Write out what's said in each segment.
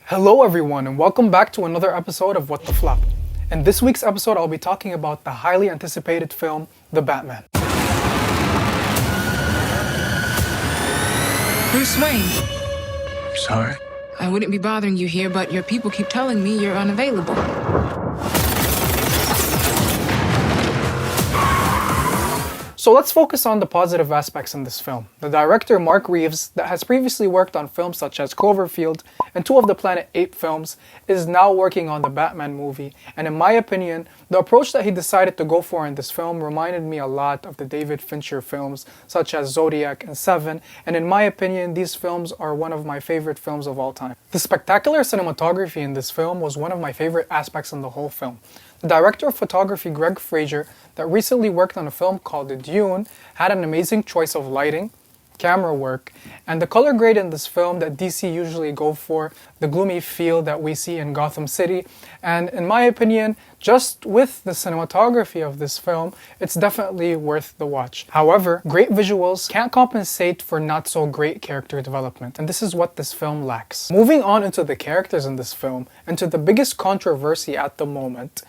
Hello everyone and welcome back to another episode of What the Flop. In this week's episode I'll be talking about the highly anticipated film, The Batman. Bruce Wayne, Sorry? I wouldn't be bothering you here, but your people keep telling me you're unavailable. So let's focus on the positive aspects in this film. The director, Mark Reeves, that has previously worked on films such as Cloverfield and two of the Planet Ape films, is now working on the Batman movie. And in my opinion, the approach that he decided to go for in this film reminded me a lot of the David Fincher films such as Zodiac and Seven, and in my opinion, these films are one of my favorite films of all time. The spectacular cinematography in this film was one of my favorite aspects in the whole film. The director of photography, Greg Fraser, that recently worked on a film called Dune, had an amazing choice of lighting, camera work, and the color grade in this film that DC usually go for, the gloomy feel that we see in Gotham City. And in my opinion, just with the cinematography of this film, it's definitely worth the watch. However, great visuals can't compensate for not so great character development, and this is what this film lacks. Moving on into the characters in this film, and to the biggest controversy at the moment,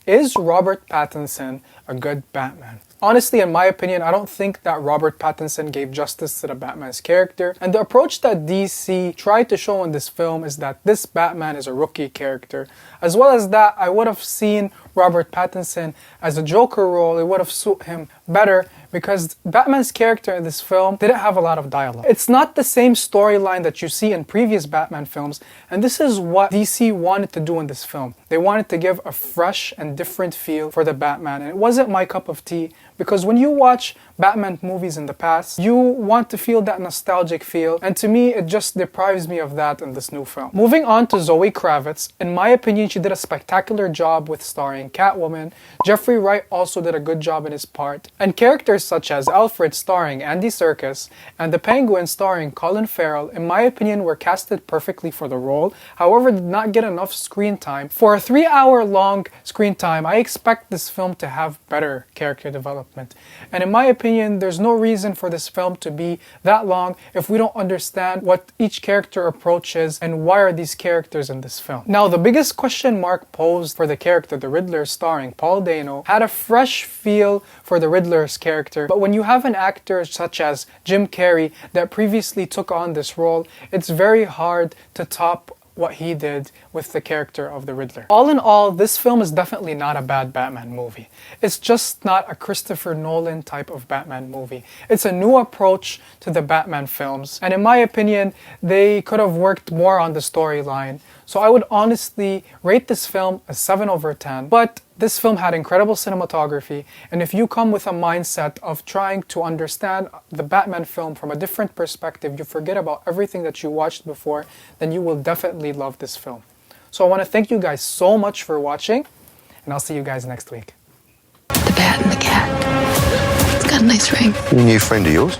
is Robert Pattinson a good Batman? Honestly, in my opinion, I don't think that Robert Pattinson gave justice to the Batman's character, and the approach that DC tried to show in this film is that this Batman is a rookie character. As well as that, I would have seen Robert Pattinson as a Joker role. It would have suited him better because Batman's character in this film didn't have a lot of dialogue. It's not the same storyline that you see in previous Batman films, and this is what DC wanted to do in this film. They wanted to give a fresh and different feel for the Batman, and it wasn't my cup of tea because when you watch Batman movies in the past, you want to feel that nostalgic feel, and to me, it just deprives me of that in this new film. Moving on to Zoe Kravitz, in my opinion, she did a spectacular job with starring Catwoman. Jeffrey Wright also did a good job in his part, and characters such as Alfred starring Andy Serkis and the Penguin starring Colin Farrell, in my opinion, were casted perfectly for the role, however did not get enough screen time. For a 3-hour long screen time, I expect this film to have better character development. And in my opinion, there's no reason for this film to be that long if we don't understand what each character approaches and why are these characters in this film. Now, the biggest question mark posed for the character, the Riddler starring Paul Dano, had a fresh feel for the Riddler's character, but when you have an actor such as Jim Carrey that previously took on this role, it's very hard to top what he did with the character of the Riddler. All in all, this film is definitely not a bad Batman movie. It's just not a Christopher Nolan type of Batman movie. It's a new approach to the Batman films, and in my opinion, they could have worked more on the storyline. So I would honestly rate this film a 7 over 10, but this film had incredible cinematography, and if you come with a mindset of trying to understand the Batman film from a different perspective, you forget about everything that you watched before, then you will definitely love this film. So I want to thank you guys so much for watching, and I'll see you guys next week. The bat and the cat. It's got a nice ring. New friend of yours?